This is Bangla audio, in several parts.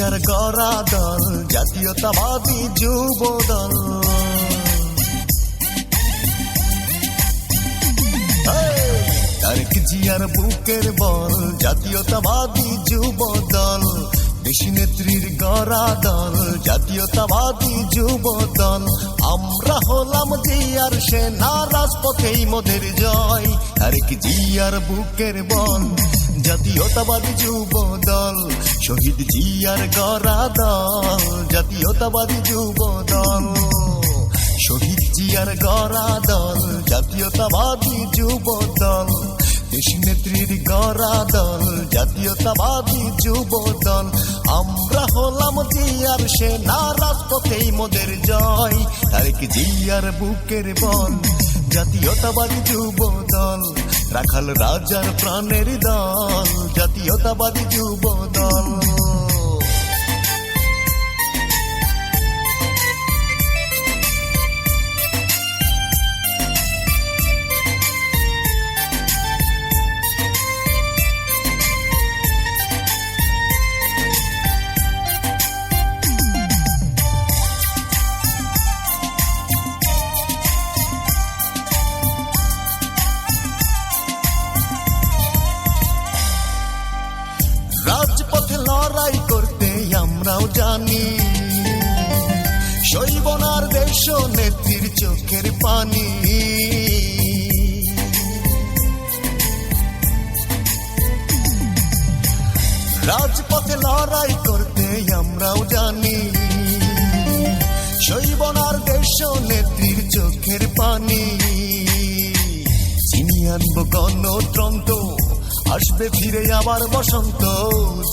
জিয়ার গড়া দল জাতীয়তাবাদী যুব দল। তারেক জিয়ার বুকের বল জাতীয়তাবাদী যুব দল, দেশী নেত্রীর গড়া দল জাতীয়তাবাদী যুব দল। আমরা হলাম জিয়ার সেনা, রাজপথেই মোদের জয়। তারেক জিয়ার বুকের বল জাতীয়তাবাদী যুব দল, শহীদ জিয়ার গড়া দল জাতীয়তাবাদী যুব দল। শহীদ জিয়ার গড়া দল জাতীয়তাবাদী যুব দল, দেশী নেত্রীর গড়া দল জাতীয়তাবাদী যুব দল। আমরা হলাম জিয়ার সেনা, রাজপথেই মোদের জয়। তারেক জিয়ার বুকের বল জাতীয়তাবাদী যুব দল, রাখাল রাজার প্রাণের দল জাতীয়তাবাদী যুব দল। রাজপথে লড়াই করতে আমরাও জানি, সইব না আর দেশ নেত্রীর চোখের পানি। রাজপথে লড়াই করতে আমরাও জানি, সইব না আর দেশ নেত্রীর চোখের পানি। চিনিয়ে আনবো গণতন্ত্র, আসবে ফিরে আবার বসন্ত।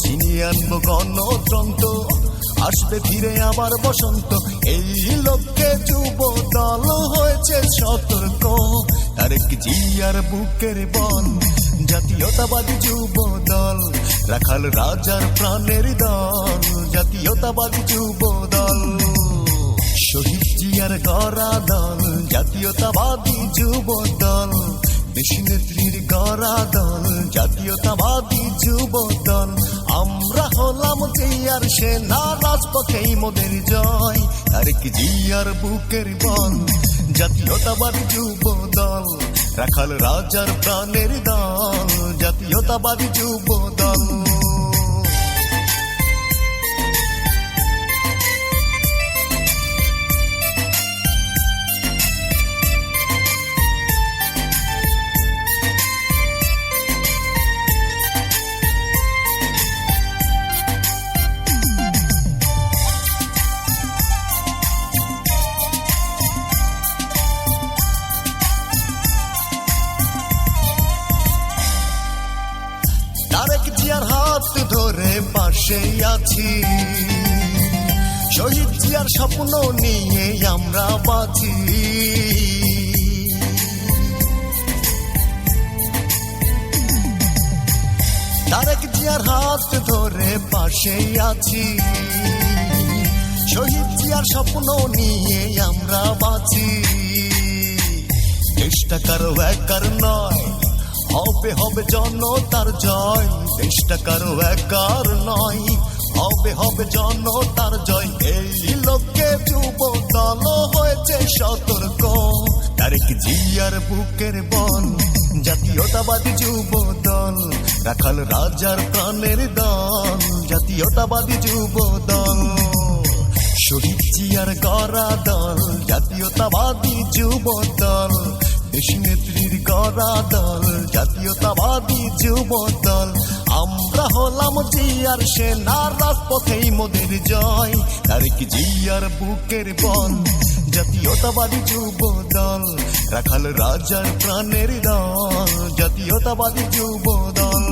চিনিয়ে আনবো গণতন্ত্র, আসবে ফিরে আবার বসন্ত। এই লক্ষ্যে যুব দল হয়েছে সতর্ক। তারেক জিয়ার বুকের বল জাতীয়তাবাদী যুব দল, রাখাল রাজার প্রাণের দল জাতীয়তাবাদী যুব দল। শহীদ জিয়ার গড়া দল জাতীয়তাবাদী যুব দল, দেশী নেত্রীর গড়া দল জাতীয়তাবাদী যুব দল। আমরা হলাম জিয়ার সেনা, রাজপথেই মোদের জয়। তারেক জিয়ার বুকের বল জাতীয়তাবাদী যুব দল, রাখাল রাজার প্রাণের দল জাতীয়তাবাদী যুব দল। তারেক জিয়ার হাত ধরে পাশেই আছি, শহীদ জিয়ার স্বপ্ন নিয়ে আমরা বাঁচি। তারেক জিয়ার হাত ধরে পাশেই আছি, শহীদ জিয়ার স্বপ্ন নিয়ে আমরা বাঁচি। দেশটা কারো একার নয়, হবে হবে জনতার জয়। দেশটা কারো একার নয়, হবে হবে জনতার জয়। এই লক্ষ্যে যুব দল হয়েছে সতর্ক। তারেক জিয়ার বুকের বল জাতীয়তাবাদী যুব দল, রাখাল রাজার প্রাণের দল জাতীয়তাবাদী যুব দল। শহীদ জিয়ার গড়া দল জাতীয়তাবাদী যুব দল, দেশী নেত্রীর গড়া দল জাতীয়তাবাদী যুব দল। আমরা হলাম জিয়ার সেনা, রাজপথেই মোদের জয়। তারেক জিয়ার বুকের বল জাতীয়তাবাদী যুব দল, রাখাল রাজার প্রাণের দল জাতীয়তাবাদী যুব দল।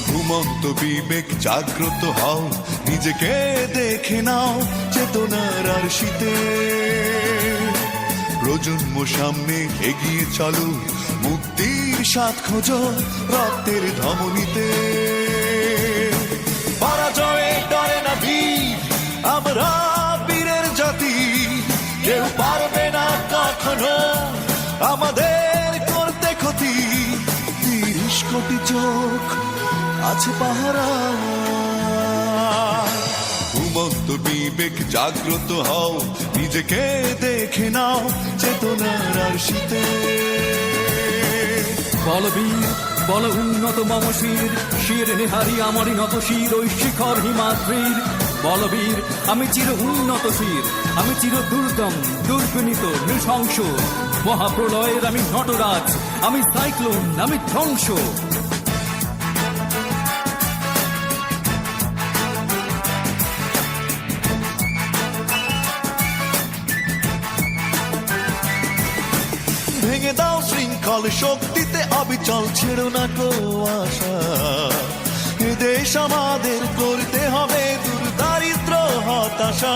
ঘুমন্ত বিবেক জাগ্রত হও, নিজেকে দেখে নাও চেতনার আরশিতে। প্রজন্ম সামনে এগিয়ে চলো, মুক্তির স্বাদ খোঁজো রক্তের ধমনীতে। আমরা বীরের জাতি, কেউ পারবে না কখনো আমাদের করতে ক্ষতি। 30 কোটি চোখ আছে পাহারা, ঘুমন্ত বিবেক জাগ্রত হও, নিজেকে দেখে নাও চেতনার আরশিতে। বলবীর বল উন্নত মম শির, শির নেহারি আমারই নত শির ওই শিখর হিমাদ্রির। বলবীর আমি চির উন্নত শির, আমি চির দুর্দম দুর্বিনীত নৃশংস। মহাপ্রলয়ের আমি নটরাজ, আমি সাইক্লোন, আমি ধ্বংস। ভেঙে দাও শৃঙ্খল শক্তিতে অবিচল, ছেড়ো না কো আশা। এ দেশ আমাদের করতে হবে দূর দারিদ্র হতাশা।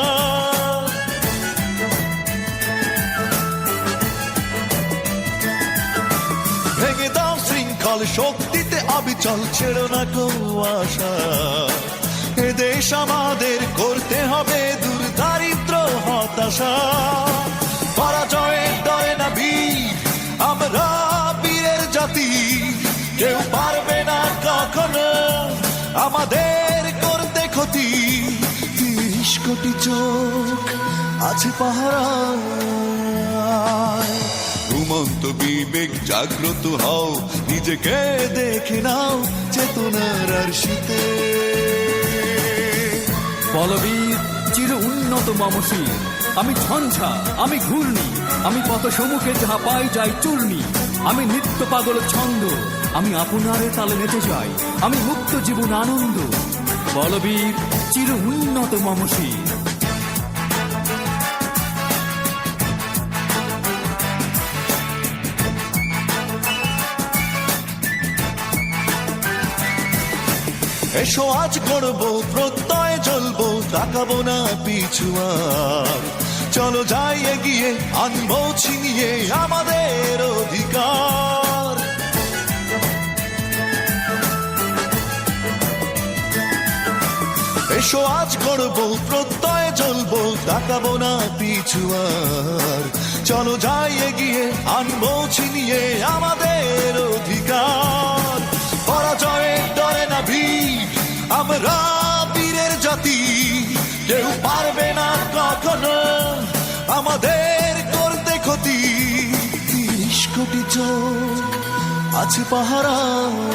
ভেঙে দাও শৃঙ্খল শক্তিতে অবিচল, ছেড়ো না কো আশা। এ দেশ আমাদের করতে হবে দূর দারিদ্র হতাশা। পরাজয়ের ডরে না বীর, আমরা বীরের জাতি, কেউ পারবে না কখনো আমাদের করতে ক্ষতি। 30 কোটি চোখ আছে পাহারায়, ঘুমন্ত বিবেক জাগ্রত হও, নিজেকে দেখে নাও চেতনার আরশিতে। বলবীর চির উন্নত মম শির, আমি ঝঞ্ঝা, আমি ঘূর্ণি, আমি পথ সম্মুখে যাহা পাই যাই চূর্ণি। আমি নিত্য পাগল ছন্দ, আমি আপনারে তালে নেচে যাই, আমি মুক্ত জীবন আনন্দ। বলবীর চির উন্নত মম শির। এসো আজ করবো প্রত্যয় জ্বলবো, তাকাবো না পিছু আর। চলো যাই এগিয়ে, আনবো ছিনিয়ে আমাদের অধিকার। এসো আজ করবো প্রত্যয় জ্বলবো, তাকাবো না পিছু আর। চলো যাই এগিয়ে, আনবো ছিনিয়ে আমাদের অধিকার। পরাজয়ের ডরে না বীর, আমরা বীরের জাতি, কেউ পারবে না কখনো আমাদের করতে ক্ষতি। 30 কোটি চোখ আছে পাহারায়,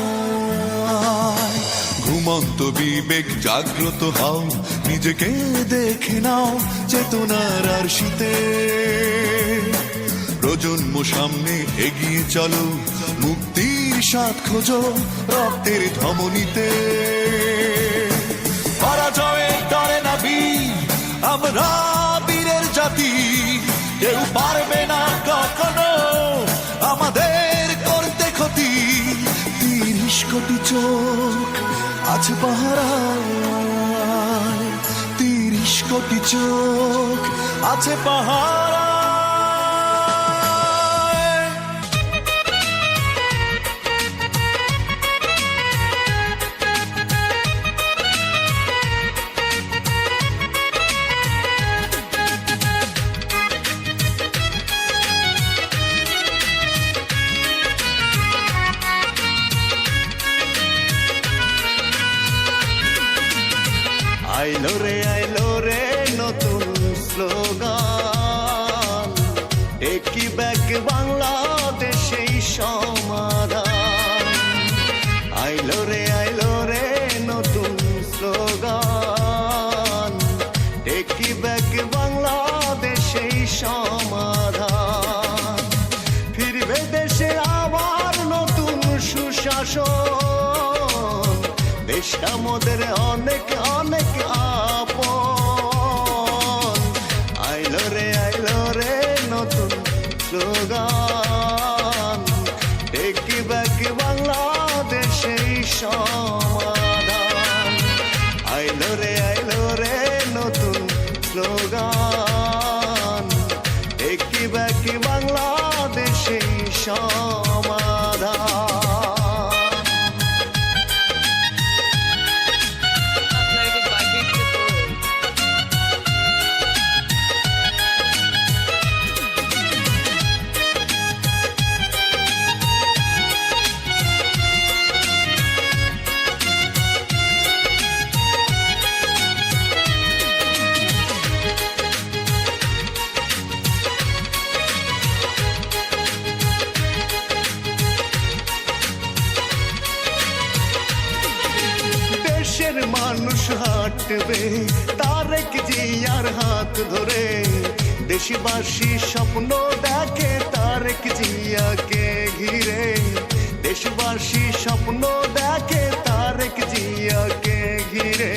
ঘুমন্ত বিবেক জাগ্রত হও, নিজেকে দেখে নাও চেতনার আরশিতে। প্রজন্ম সামনে এগিয়ে চলো, মুক্তির স্বাদ খোঁজো রক্তের ধমনীতে। পরাজয়ের ডরে না বীর, আমরা বীরের জাতি, কেউ পারবে না কখনো আমাদের করতে ক্ষতি। 30 কোটি চোখ আছে পাহারায়, 30 কোটি চোখ আছে পাহারায়। আইলো রে নতুন স্লোগান, একই ব্যাগ বাংলাদেশেই সমাধান। আইলো রে নতুন স্লোগান, একই ব্যাগ বাংলাদেশেই সমাধান। ফিরবে দেশে আবার নতুন সুশাসন, দেশটা মোদের অনেক অনেক আপন। আইলো রে নতুন স্লোগান, একই ব্যাগ বাংলাদেশেই সমাধান। আইলো রে নতুন স্লোগান, একই ব্যাগ বাংলাদেশেই সমাধান। হাঁটবে তারেক জিয়ার হাত ধরে, দেশবাসী স্বপ্ন দেখে তারেক জিয়াকে ঘিরে, দেশবাসী স্বপ্ন দেখে তারেক জিয়াকে ঘিরে।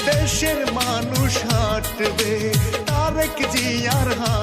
দেশের মানুষ হাঁটবে তারেক জিয়ার হাত